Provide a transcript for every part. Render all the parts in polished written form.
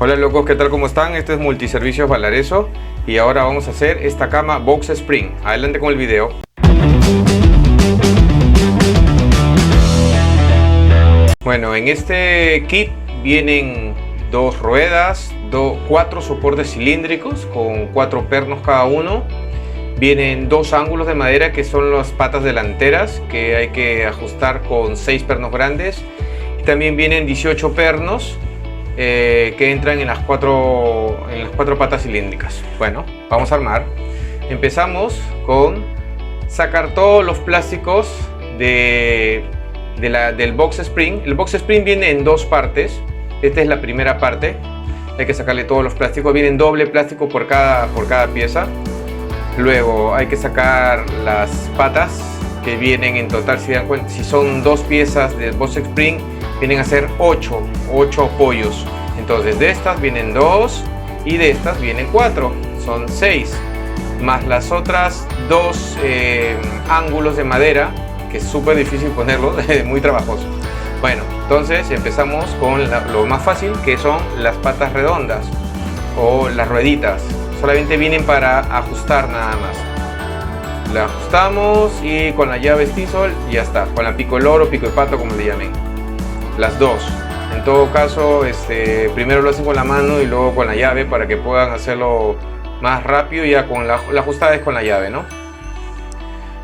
Hola locos, ¿qué tal? ¿Cómo están? Este es Multiservicios Valareso y ahora vamos a hacer esta cama Box Spring. Adelante con el video. Bueno, en este kit vienen dos ruedas, cuatro soportes cilíndricos con 4 pernos cada uno. Vienen dos ángulos de madera que son las patas delanteras que hay que ajustar con 6 pernos grandes. Y también vienen 18 pernos que entran en las cuatro patas cilíndricas. Bueno, vamos a armar. Empezamos con sacar todos los plásticos del Box Spring. El Box Spring viene en dos partes. Esta es la primera parte. Hay que sacarle todos los plásticos. Vienen doble plástico por cada pieza. Luego hay que sacar las patas que vienen en total, si dan cuenta, si son dos piezas del Box Spring, vienen a ser 8 apoyos. Entonces de estas vienen 2 y de estas vienen 4, son 6, más las otras dos ángulos de madera, que es súper difícil ponerlo, muy trabajoso. Bueno, entonces empezamos con lo más fácil, que son las patas redondas o las rueditas. Solamente vienen para ajustar nada más. La ajustamos y con la llave Stisol ya está, con la pico loro, pico de pato, como le llamen. Las dos. En todo caso, primero lo hacen con la mano y luego con la llave para que puedan hacerlo más rápido. Ya con la ajustada es con la llave, ¿no?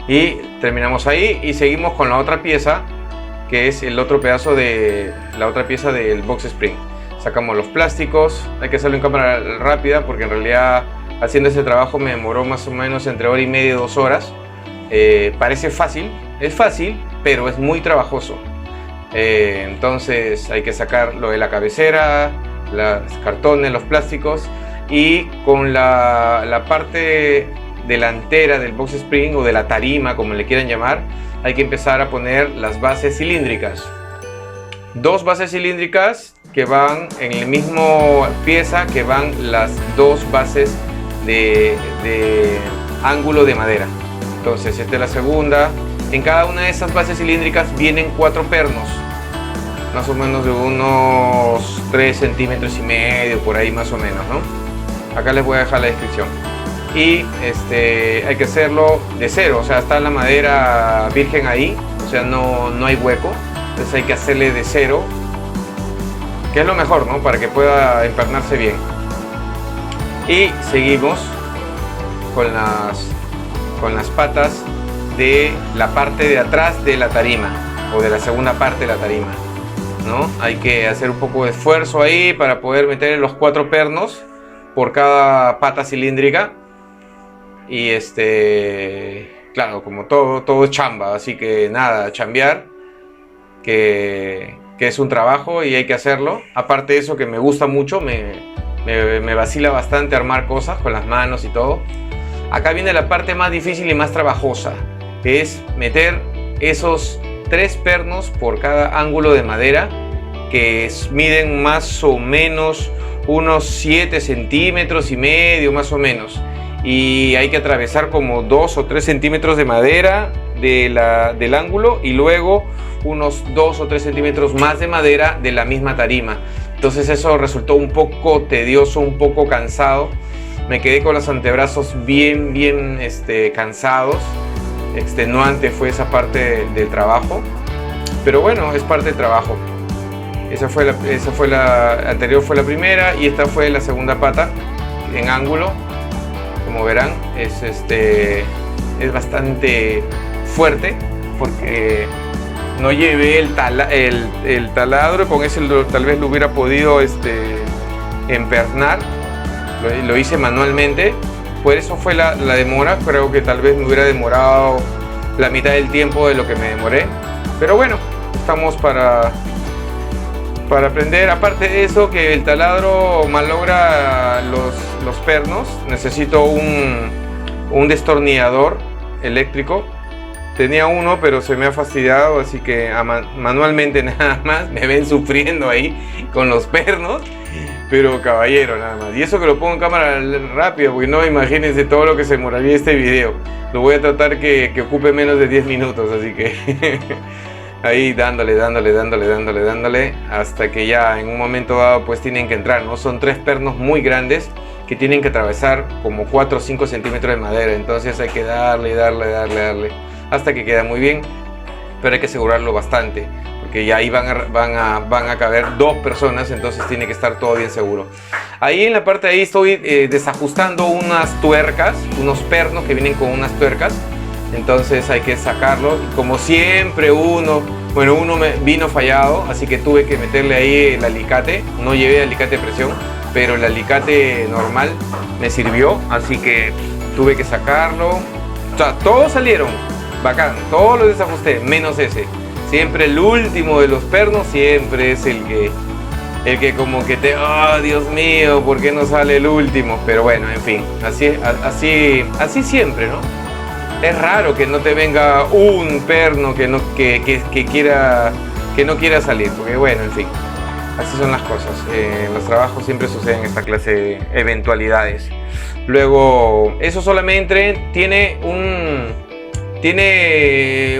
Y terminamos ahí y seguimos con la otra pieza, que es el otro pedazo de la otra pieza del Box Spring. Sacamos los plásticos, hay que hacerlo en cámara rápida porque en realidad haciendo este trabajo me demoró más o menos entre hora y media y 2 horas. Parece fácil, es fácil, pero es muy trabajoso. Entonces hay que sacar lo de la cabecera, los cartones, los plásticos, y con la parte delantera del Box Spring o de la tarima, como le quieran llamar, hay que empezar a poner las bases cilíndricas. Dos bases cilíndricas que van en la misma pieza que van las dos bases de ángulo de madera. Entonces esta es la segunda. En cada una de esas bases cilíndricas vienen 4 pernos, más o menos de unos 3 centímetros y medio, por ahí más o menos, ¿no? Acá les voy a dejar la descripción. Y hay que hacerlo de cero, o sea, está la madera virgen ahí, o sea, no hay hueco. Entonces hay que hacerle de cero, que es lo mejor, ¿no? Para que pueda empernarse bien. Y seguimos con las patas de la parte de atrás de la tarima, o de la segunda parte de la tarima, ¿no? Hay que hacer un poco de esfuerzo ahí para poder meter los 4 pernos por cada pata cilíndrica. Y claro, como todo es chamba, así que nada, chambear. Que es un trabajo y hay que hacerlo. Aparte de eso, que me gusta mucho, me vacila bastante armar cosas con las manos y todo. Acá viene la parte más difícil y más trabajosa, que es meter esos 3 pernos por cada ángulo de madera, que miden más o menos unos 7 centímetros y medio más o menos, y hay que atravesar como 2 o 3 centímetros de madera del ángulo y luego unos 2 o 3 centímetros más de madera de la misma tarima. Entonces eso resultó un poco tedioso, un poco cansado. Me quedé con los antebrazos bien cansados. Extenuante fue esa parte del trabajo, pero bueno, es parte del trabajo. La anterior fue la primera y esta fue la segunda pata en ángulo. Como verán, es bastante fuerte porque no llevé el taladro. Con ese tal vez lo hubiera podido empernar. Lo hice manualmente, por eso fue la demora. Creo que tal vez me hubiera demorado la mitad del tiempo de lo que me demoré, pero bueno, estamos para aprender. Aparte de eso, que el taladro malogra los pernos, necesito un destornillador eléctrico. Tenía uno, pero se me ha fastidiado, así que manualmente nada más. Me ven sufriendo ahí con los pernos, pero caballero, nada más. Y eso que lo pongo en cámara rápida, porque no, imagínense todo lo que se demoraría este video. Lo voy a tratar que ocupe menos de 10 minutos, así que ahí dándole, hasta que ya en un momento dado pues tienen que entrar, ¿no? Son 3 pernos muy grandes que tienen que atravesar como 4 o 5 centímetros de madera, entonces hay que darle, hasta que queda muy bien, pero hay que asegurarlo bastante, porque ya ahí van a caber 2 personas, entonces tiene que estar todo bien seguro. Ahí en la parte de ahí estoy desajustando unas tuercas, unos pernos que vienen con unas tuercas, entonces hay que sacarlo. Como siempre uno me vino fallado, así que tuve que meterle ahí el alicate. No llevé alicate de presión, pero el alicate normal me sirvió, así que tuve que sacarlo. O sea, todos salieron bacán, todos los desajusté, menos ese. Siempre el último de los pernos siempre es el que como que te, oh Dios mío, ¿por qué no sale el último? Pero bueno, en fin, así siempre, ¿no? Es raro que no te venga un perno que no quiera salir, porque bueno, en fin, así son las cosas. En los trabajos siempre suceden esta clase de eventualidades. Luego, eso solamente tiene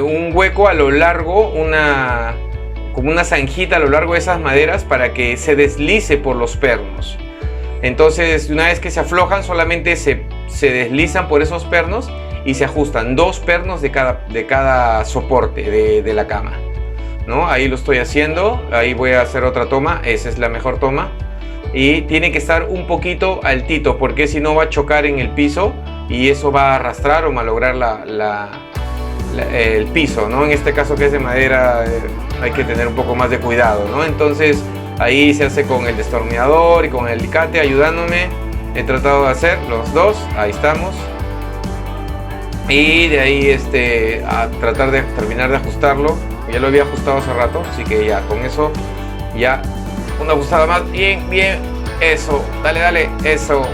un hueco a lo largo, como una zanjita a lo largo de esas maderas para que se deslice por los pernos. Entonces, una vez que se aflojan, solamente se deslizan por esos pernos y se ajustan 2 pernos de cada soporte de la cama, ¿no? Ahí lo estoy haciendo, ahí voy a hacer otra toma, esa es la mejor toma, y tiene que estar un poquito altito, porque si no va a chocar en el piso y eso va a arrastrar o malograr el piso, ¿no? En este caso, que es de madera, hay que tener un poco más de cuidado, ¿no? Entonces ahí se hace con el destornillador y con el alicate ayudándome. He tratado de hacer los 2, ahí estamos. Y de ahí a tratar de terminar de ajustarlo. Ya lo había ajustado hace rato, así que ya con eso, ya una ajustada más, bien, eso, dale, eso,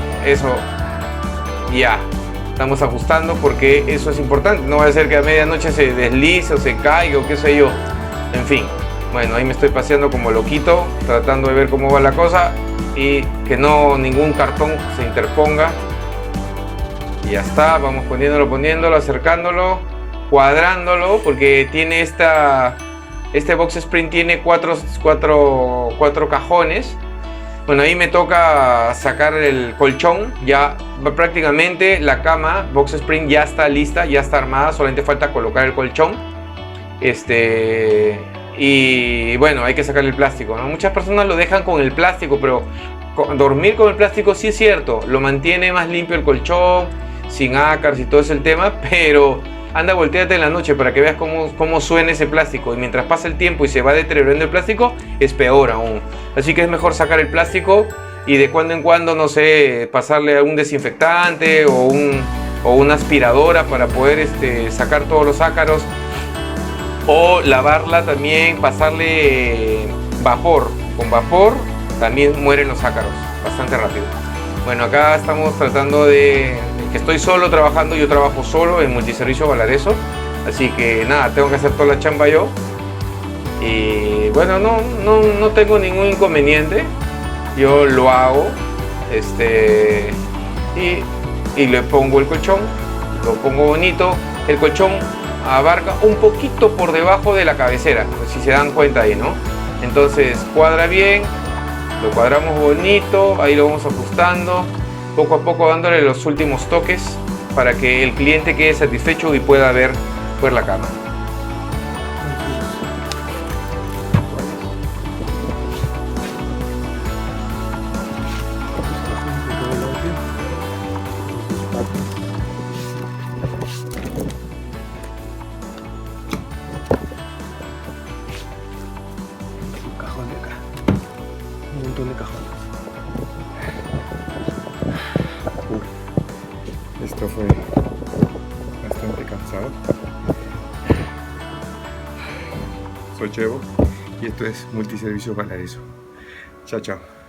ya. Estamos ajustando porque eso es importante, no va a ser que a medianoche se deslice o se caiga o qué sé yo. En fin, bueno, ahí me estoy paseando como loquito, tratando de ver cómo va la cosa y que no ningún cartón se interponga. Y ya está, vamos poniéndolo, acercándolo, cuadrándolo, porque tiene este box spring tiene cuatro cajones. Bueno, ahí me toca sacar el colchón. Ya prácticamente la cama box spring ya está lista, ya está armada, solamente falta colocar el colchón. Y bueno, hay que sacar el plástico, ¿no? Muchas personas lo dejan con el plástico, pero dormir con el plástico sí es cierto, lo mantiene más limpio el colchón, sin ácaros y todo ese el tema, pero anda, volteate en la noche para que veas cómo suena ese plástico, y mientras pasa el tiempo y se va deteriorando el plástico, es peor aún. Así que es mejor sacar el plástico y de cuando en cuando, no sé, pasarle a un desinfectante o una aspiradora para poder sacar todos los ácaros, o lavarla también, pasarle vapor. Con vapor también mueren los ácaros bastante rápido. Bueno, acá estamos tratando que estoy solo trabajando, yo trabajo solo en Multiservicio Valareso, así que nada, tengo que hacer toda la chamba yo. Y bueno, no tengo ningún inconveniente, yo lo hago, y le pongo el colchón, lo pongo bonito. El colchón abarca un poquito por debajo de la cabecera, si se dan cuenta ahí, ¿no? Entonces cuadra bien, lo cuadramos bonito, ahí lo vamos ajustando, poco a poco dándole los últimos toques para que el cliente quede satisfecho y pueda ver la cama. Un montón de cajones. Esto fue bastante cansado. Soy Chevo y esto es Multiservicio Valareso. Chao, chao.